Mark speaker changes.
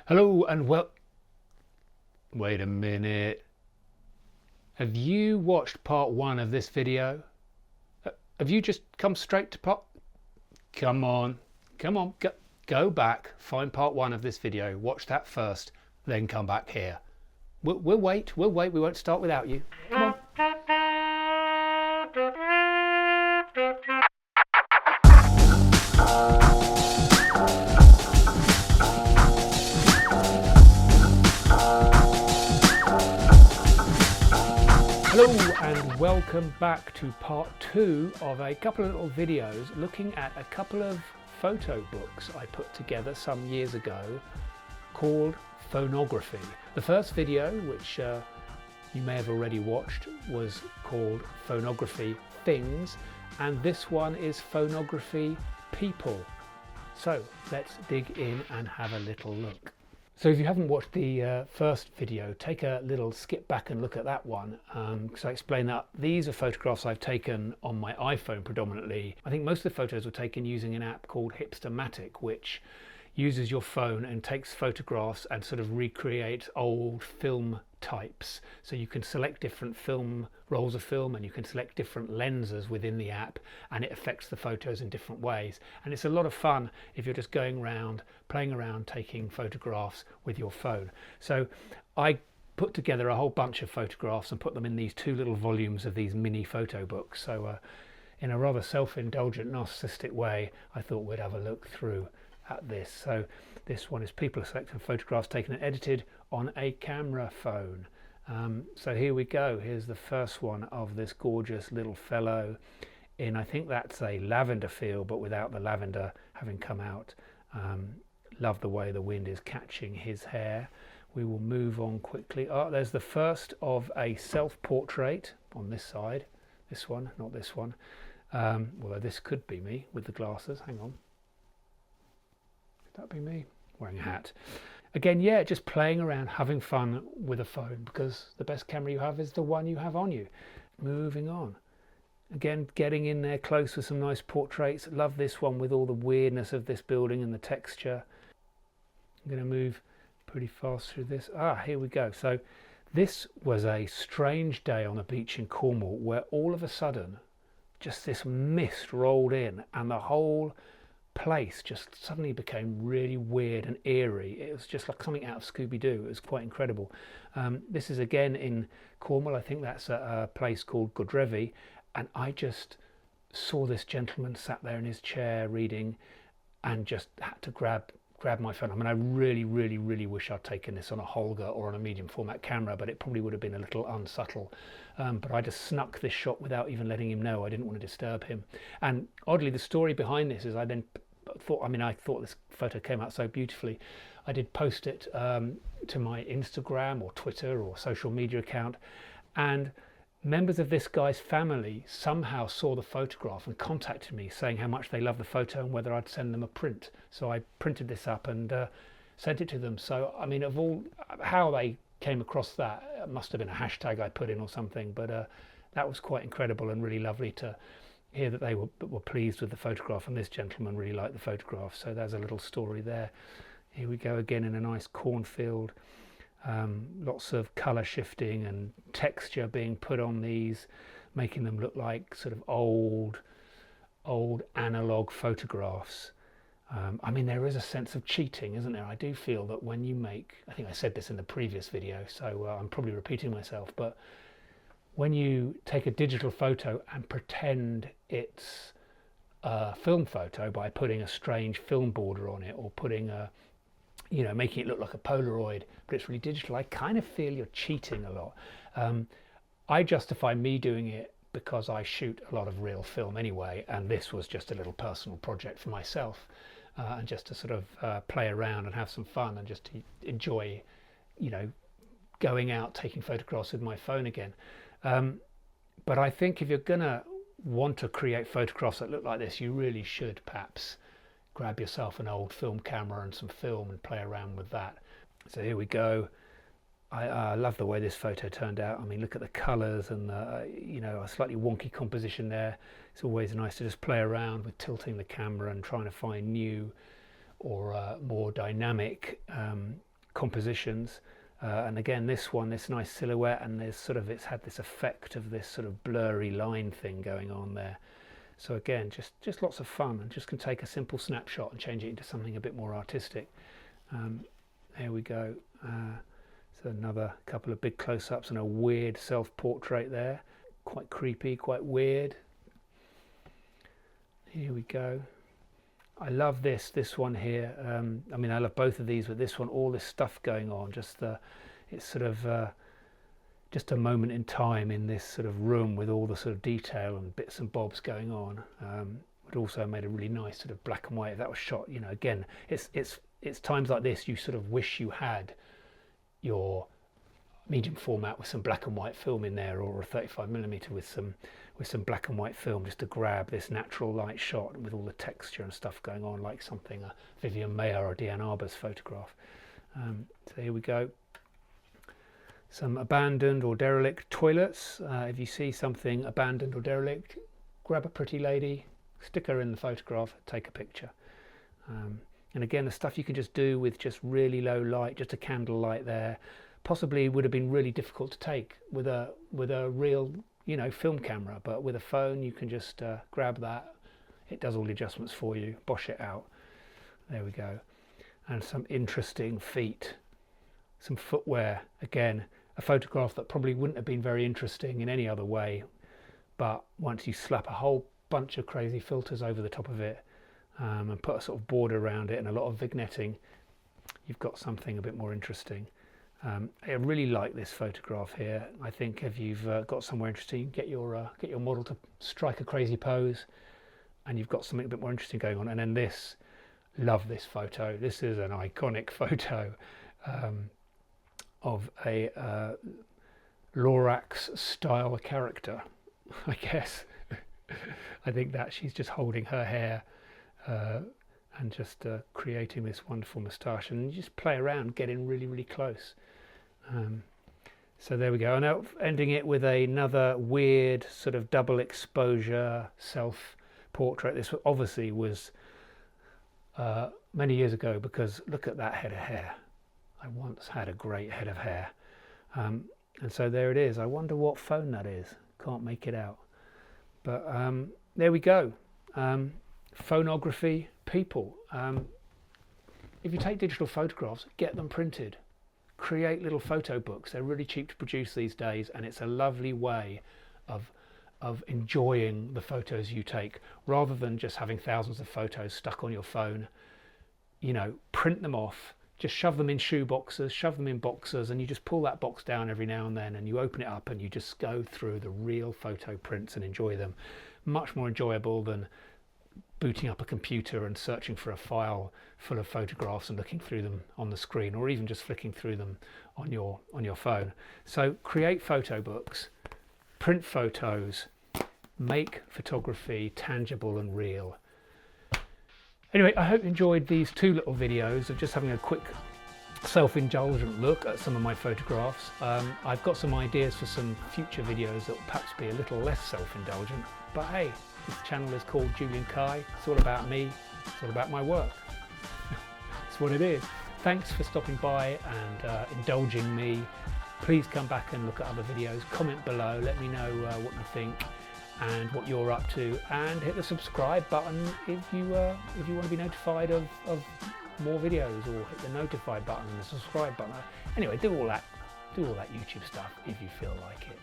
Speaker 1: Hello and wait a minute. Have you watched part one of this video? Have you just come straight to part? Come on, go back, find part one of this video, watch that first, then come back here. We'll wait, we won't start without you. Come on. Hello and welcome back to part two of a couple of little videos looking at a couple of photo books I put together some years ago called Phoneography. The first video, which you may have already watched, was called Phoneography Things, and this one is Phoneography People. So let's dig in and have a little look. So if you haven't watched the first video, take a little skip back and look at that one, because I explain that these are photographs I've taken on my iPhone predominantly. I think most of the photos were taken using an app called Hipstermatic, which uses your phone and takes photographs and sort of recreates old film types. So you can select different rolls of film, and you can select different lenses within the app, and it affects the photos in different ways. And it's a lot of fun if you're just going around, playing around, taking photographs with your phone. So I put together a whole bunch of photographs and put them in these two little volumes of these mini photo books. So in a rather self-indulgent, narcissistic way, I thought we'd have a look through at this. So this one is people selecting photographs taken and edited on a camera phone. So here we go. Here's the first one of this gorgeous little fellow in, I think that's a lavender field, but without the lavender having come out. Love the way the wind is catching his hair. We will move on quickly. Oh, there's the first of a self-portrait on this side. This one, not this one. Although this could be me with the glasses. Hang on. Could that be me? Wearing a hat. Again, yeah, just playing around, having fun with a phone, because the best camera you have is the one you have on you. Moving on. Again, getting in there close with some nice portraits. Love this one with all the weirdness of this building and the texture. I'm going to move pretty fast through this. Here we go. So this was a strange day on a beach in Cornwall where all of a sudden just this mist rolled in and the whole place just suddenly became really weird and eerie. It was just like something out of Scooby-Doo. It was quite incredible. This is again in Cornwall. I think that's a place called Godrevy, and I just saw this gentleman sat there in his chair reading and just had to grab my phone. I mean, I really wish I'd taken this on a Holga or on a medium format camera, but it probably would have been a little unsubtle. But I just snuck this shot without even letting him know. I didn't want to disturb him. And oddly, the story behind this is I thought this photo came out so beautifully. I did post it to my Instagram or Twitter or social media account, and members of this guy's family somehow saw the photograph and contacted me saying how much they love the photo and whether I'd send them a print. So I printed this up and sent it to them. So I mean, of all how they came across that, it must have been a hashtag I put in or something, but that was quite incredible and really lovely to hear that they were pleased with the photograph, and this gentleman really liked the photograph. So there's a little story there. Here we go again in a nice cornfield. Lots of colour shifting and texture being put on these, making them look like sort of old analog photographs. I mean, there is a sense of cheating, isn't there? I do feel that when you make, I think I said this in the previous video, so I'm probably repeating myself, but when you take a digital photo and pretend it's a film photo by putting a strange film border on it, or putting making it look like a Polaroid, but it's really digital, I kind of feel you're cheating a lot. I justify me doing it because I shoot a lot of real film anyway, and this was just a little personal project for myself, and just to sort of play around and have some fun and just to enjoy, going out taking photographs with my phone again. But I think if you're gonna want to create photographs that look like this, you really should perhaps grab yourself an old film camera and some film and play around with that. So here we go. I love the way this photo turned out. I mean, look at the colours and a slightly wonky composition there. It's always nice to just play around with tilting the camera and trying to find new or more dynamic compositions. And again, this one, this nice silhouette, and there's sort of, it's had this effect of this sort of blurry line thing going on there. So again, just lots of fun, and just can take a simple snapshot and change it into something a bit more artistic. There we go. So another couple of big close-ups and a weird self-portrait there. Quite creepy, quite weird. Here we go. I love this one here. I mean, I love both of these, but this one, all this stuff going on, it's sort of just a moment in time in this sort of room with all the sort of detail and bits and bobs going on. It also made a really nice sort of black and white. If that was shot, you know, again, it's times like this you sort of wish you had your medium format with some black and white film in there, or a 35mm with some black and white film, just to grab this natural light shot with all the texture and stuff going on, like something a Vivian Mayer or Diane Arbor's photograph. So here we go. Some abandoned or derelict toilets. If you see something abandoned or derelict, grab a pretty lady, stick her in the photograph, take a picture. And again, the stuff you can just do with just really low light, just a candle light there. Possibly would have been really difficult to take with a real, you know, film camera, but with a phone you can just grab that. It does all the adjustments for you, bosh it out. There we go. And some interesting feet, some footwear. Again, a photograph that probably wouldn't have been very interesting in any other way, but once you slap a whole bunch of crazy filters over the top of it, and put a sort of border around it and a lot of vignetting, you've got something a bit more interesting. I really like this photograph here. I think if you've got somewhere interesting, get your model to strike a crazy pose, and you've got something a bit more interesting going on. And then this, love this photo. This is an iconic photo of a Lorax style character, I guess. I think that she's just holding her hair and just creating this wonderful moustache, and you just play around getting really, really close. So there we go. And now ending it with another weird sort of double exposure self-portrait. This obviously was many years ago, because look at that head of hair. I once had a great head of hair. And so there it is. I wonder what phone that is. Can't make it out. But there we go. Phoneography people. If you take digital photographs, get them printed. Create little photo books. They're really cheap to produce these days, and it's a lovely way of enjoying the photos you take, rather than just having thousands of photos stuck on your phone. You know, print them off, just shove them in shoe boxes, shove them in boxes, and you just pull that box down every now and then, and you open it up and you just go through the real photo prints and enjoy them. Much more enjoyable than booting up a computer and searching for a file full of photographs and looking through them on the screen, or even just flicking through them on your phone. So create photo books, print photos, make photography tangible and real. Anyway, I hope you enjoyed these two little videos of just having a quick self-indulgent look at some of my photographs. I've got some ideas for some future videos that will perhaps be a little less self-indulgent, but hey, this channel is called Julian Kai. It's all about me, it's all about my work. It's what it is. Thanks for stopping by and indulging me. Please come back and look at other videos, comment below, let me know what you think and what you're up to, and hit the subscribe button if you want to be notified of more videos, or hit the notify button and the subscribe button. Anyway, do all that YouTube stuff if you feel like it.